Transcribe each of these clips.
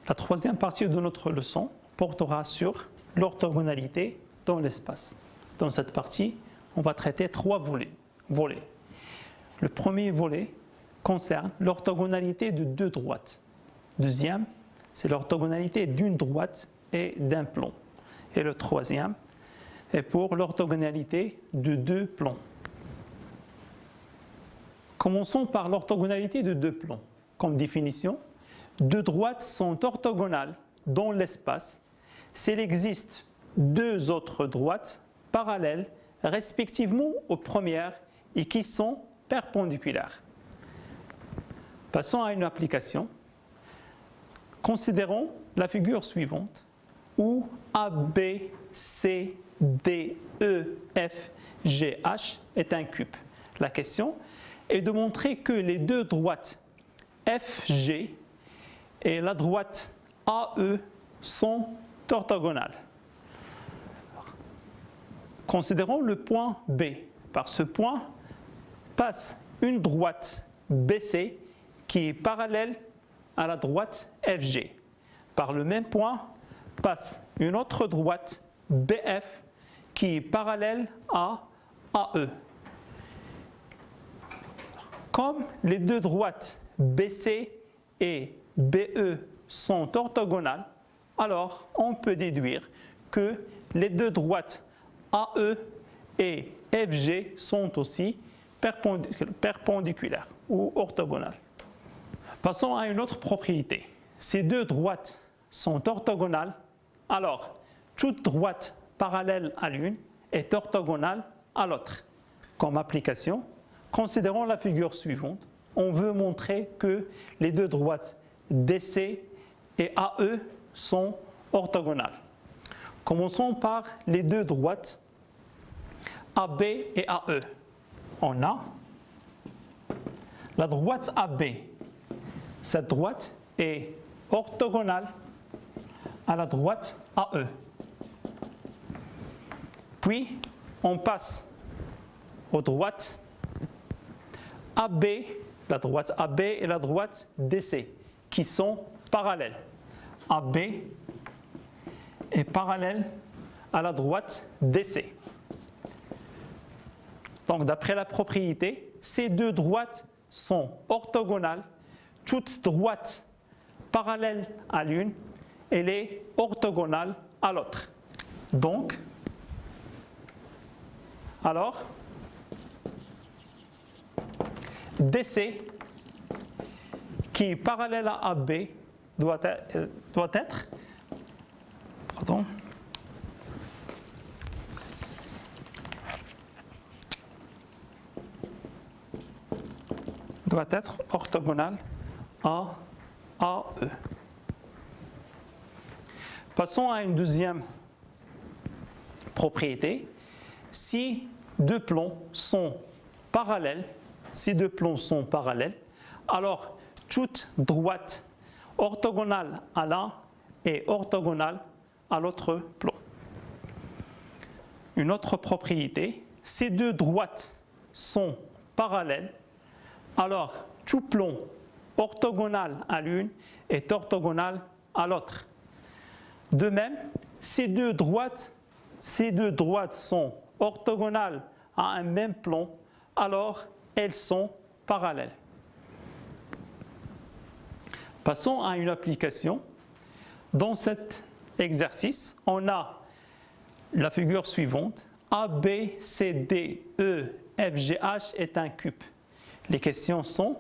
La troisième partie de notre leçon portera sur l'orthogonalité dans l'espace. Dans cette partie, on va traiter trois volets. Le premier volet concerne l'orthogonalité de deux droites. Deuxième, c'est l'orthogonalité d'une droite et d'un plan. Et le troisième est pour l'orthogonalité de deux plans. Commençons par l'orthogonalité de deux plans. Comme définition, deux droites sont orthogonales dans l'espace s'il existe deux autres droites parallèles respectivement aux premières et qui sont perpendiculaires. Passons à une application. Considérons la figure suivante où A, B, C, D, E, F, G, H est un cube. La question est de montrer que les deux droites FG et la droite AE sont orthogonales. Considérons le point B. Par ce point passe une droite BC qui est parallèle à la droite FG. Par le même point passe une autre droite BF qui est parallèle à AE. Comme les deux droites BC et BE sont orthogonales, alors on peut déduire que les deux droites AE et FG sont aussi perpendiculaires ou orthogonales. Passons à une autre propriété. Ces deux droites sont orthogonales, alors toute droite parallèle à l'une est orthogonale à l'autre. Comme application, considérons la figure suivante. On veut montrer que les deux droites DC et AE sont orthogonales. Commençons par les deux droites AB et AE. On a la droite AB. Cette droite est orthogonale à la droite AE. Puis, on passe aux droites AB, la droite AB et la droite DC, qui sont parallèles. AB est parallèle à la droite DC. Donc, d'après la propriété, ces deux droites sont orthogonales. Toute droite parallèle à l'une, elle est orthogonale à l'autre. Donc, alors, DC, qui est parallèle à AB, doit être orthogonal à AE. Passons à une deuxième propriété. Si deux plans sont parallèles, alors toute droite orthogonale à l'un est orthogonale à l'autre plan. Une autre propriété, ces deux droites sont parallèles, alors tout plan orthogonal à l'une est orthogonal à l'autre. De même, ces deux droites sont orthogonales à un même plan, alors elles sont parallèles. Passons à une application. Dans cet exercice, on a la figure suivante. A, B, C, D, E, F, G, H est un cube. Les questions sont: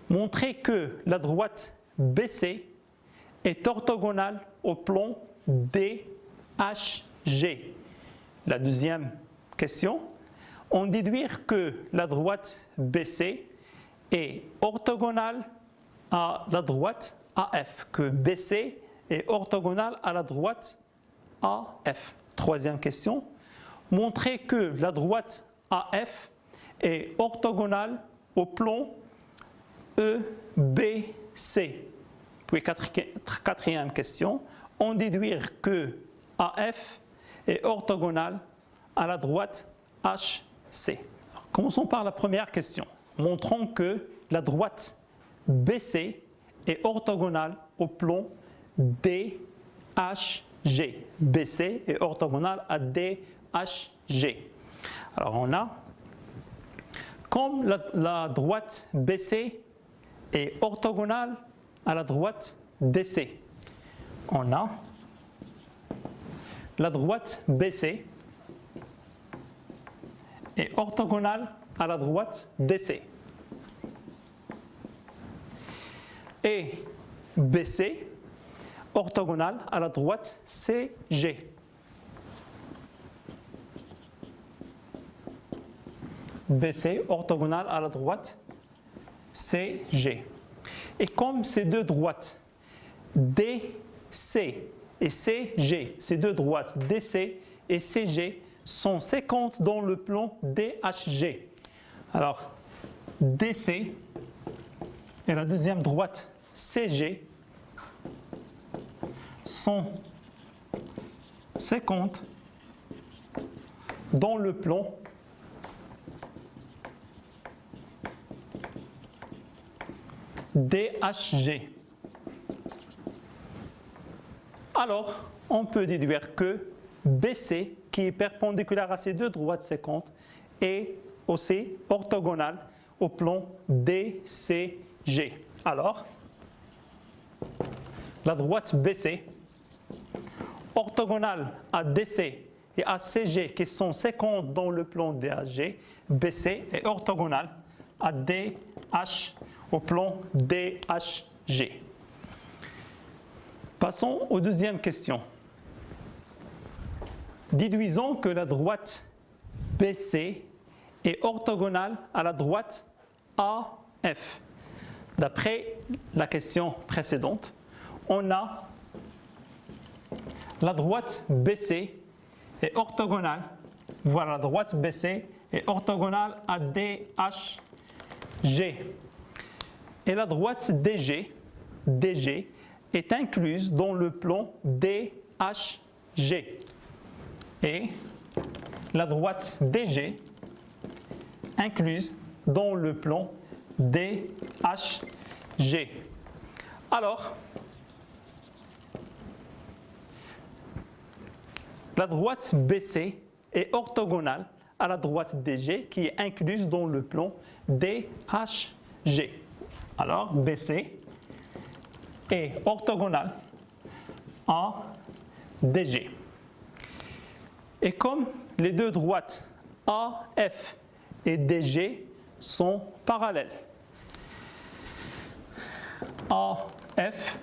montrer que la droite BC est orthogonale au plan DHG. La deuxième question: on déduire que la droite BC est orthogonale à la droite AF, que BC est orthogonale à la droite AF. Troisième question: montrer que la droite AF est orthogonale au plan EBC. Puis quatrième question: on déduire que AF est orthogonale à la droite HC. Commençons par la première question. Montrons que la droite BC est orthogonal au plan DHG. BC est orthogonal à DHG. Alors on a, comme la droite BC est orthogonale à la droite DC, on a la droite BC est orthogonale à la droite DC. Et BC orthogonale à la droite CG. BC orthogonale à la droite CG. Et comme ces deux droites DC et CG, ces deux droites DC et CG sont séquentes dans le plan DHG. Alors, DC et la deuxième droite CG sont séquentes dans le plan DHG. Alors, on peut déduire que BC, qui est perpendiculaire à ces deux droites séquentes, est aussi orthogonale au plan DCG. Alors, la droite BC, orthogonale à DC et à CG, qui sont séquentes dans le plan DHG, BC est orthogonale à DH au plan DHG. Passons aux deuxième question. Déduisons que la droite BC est orthogonale à la droite AF. D'après la question précédente, on a la droite BC est orthogonale, voilà, la droite BC est orthogonale à DHG. Et la droite DG est incluse dans le plan DHG. Et la droite DG incluse dans le plan DHG. Alors, la droite BC est orthogonale à la droite DG qui est incluse dans le plan DHG. Alors, BC est orthogonale à DG. Et comme les deux droites AF et DG sont parallèles, AF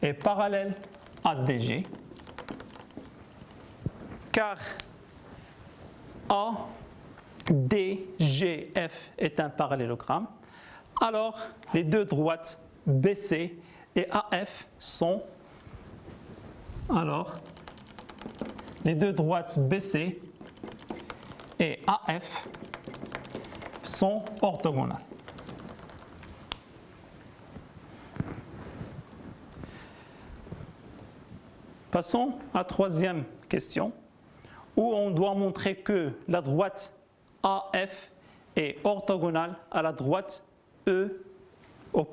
est parallèle à DG, car ADGF est un parallélogramme, alors les deux droites BC et AF sont, alors les deux droites BC et AF sont orthogonales. Passons à la troisième question, où on doit montrer que la droite AF est orthogonale à la droite au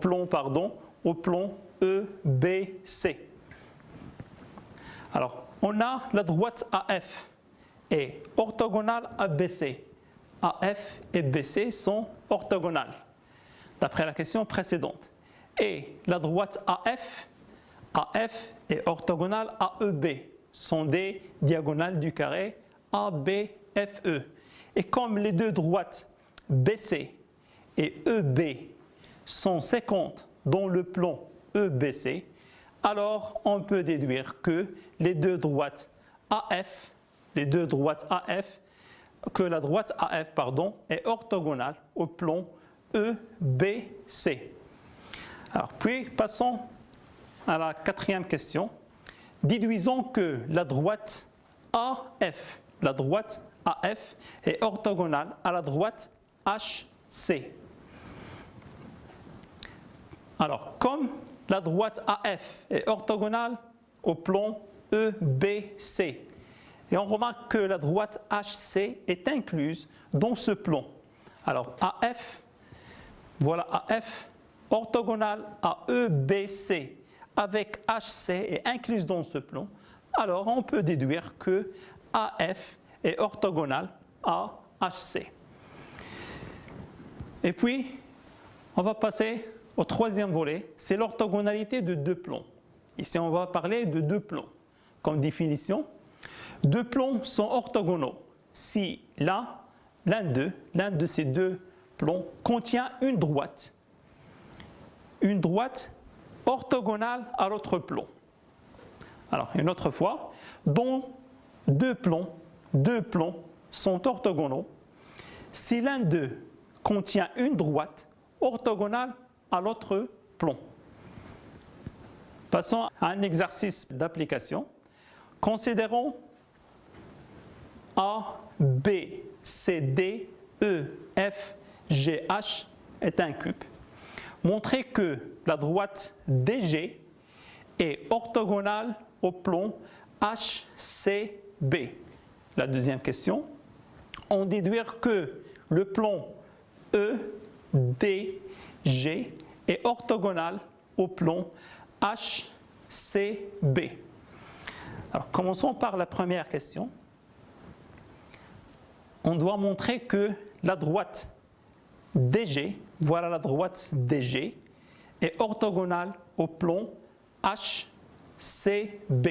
plan EBC. Alors, on a la droite AF est orthogonale à BC. AF et BC sont orthogonales, d'après la question précédente. Et la droite AF est orthogonale à EB, sont des diagonales du carré ABFE. Et comme les deux droites BC et EB sont séquentes dans le plan EBC, alors on peut déduire que les deux droites AF, que la droite AF est orthogonale au plan EBC. Alors puis passons à la quatrième question. Déduisons que la droite AF est orthogonale à la droite HC. Alors, comme la droite AF est orthogonale au plan EBC, et on remarque que la droite HC est incluse dans ce plan. Alors, AF, voilà AF orthogonale à EBC avec HC est incluse dans ce plan, alors on peut déduire que AF est orthogonale à HC. Et puis, on va passer au troisième volet, c'est l'orthogonalité de deux plans. Ici, on va parler de deux plans. Comme définition, deux plans sont orthogonaux si l'un de ces deux plans contient une droite orthogonale à l'autre plan. Alors, une autre fois, dont deux plans sont orthogonaux si l'un d'eux contient une droite orthogonale à l'autre plan. Passons à un exercice d'application. Considérons A, B, C, D, E, F, G, H est un cube. Montrez que la droite DG est orthogonale au plan HCB. La deuxième question, on déduire que le plan EDG est orthogonal au plan HCB. Alors, commençons par la première question. On doit montrer que la droite DG, voilà la droite DG, est orthogonale au plan HCB.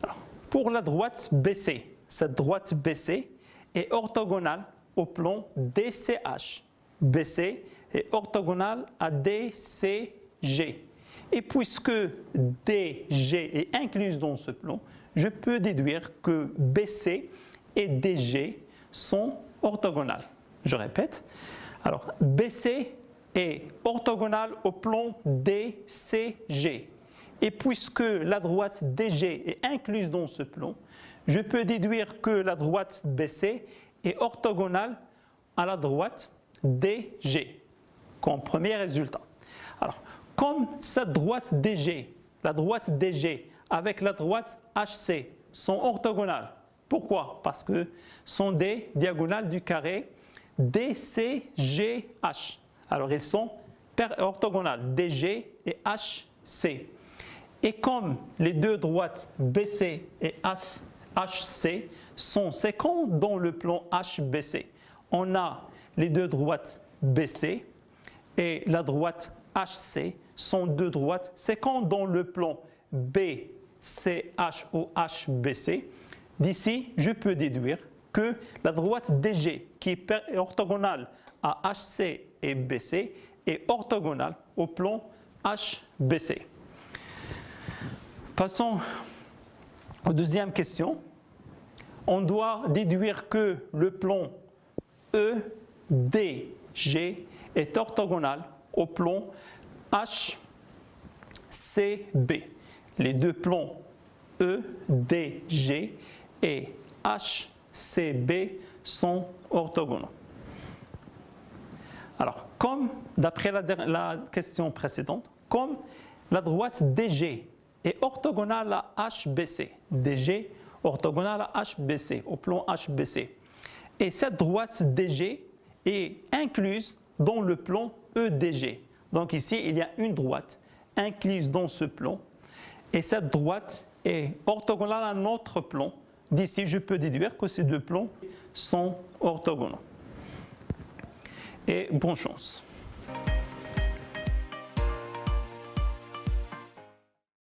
Alors, pour la droite BC, cette droite BC est orthogonale au plan DCH. BC est orthogonale à DCG. Et puisque DG est incluse dans ce plan, je peux déduire que BC et DG sont orthogonales. Je répète. Alors, BC est orthogonale au plan DCG. Et puisque la droite DG est incluse dans ce plan, je peux déduire que la droite BC est orthogonale à la droite DG, comme premier résultat. Alors, comme cette droite DG, la droite DG avec la droite HC sont orthogonales. Pourquoi? Parce que sont des diagonales du carré DCGH. Alors, elles sont orthogonales, DG et HC. Et comme les deux droites BC et HC sont séquentes dans le plan HBC, on a les deux droites BC et la droite HC sont deux droites séquentes dans le plan BCH ou HBC. D'ici, je peux déduire que la droite DG, qui est orthogonale à HC et BC, est orthogonale au plan HBC. Passons aux deuxième question. On doit déduire que le plan EDG est orthogonal au plan HCB. Les deux plans EDG et HCB sont orthogonaux. Alors, comme d'après la question précédente, comme la droite DG est orthogonale à HBC, DG orthogonale à HBC, au plan HBC, et cette droite DG est incluse dans le plan EDG. Donc ici, il y a une droite incluse dans ce plan, et cette droite est orthogonale à notre plan. D'ici, je peux déduire que ces deux plans sont orthogonaux. Et bonne chance.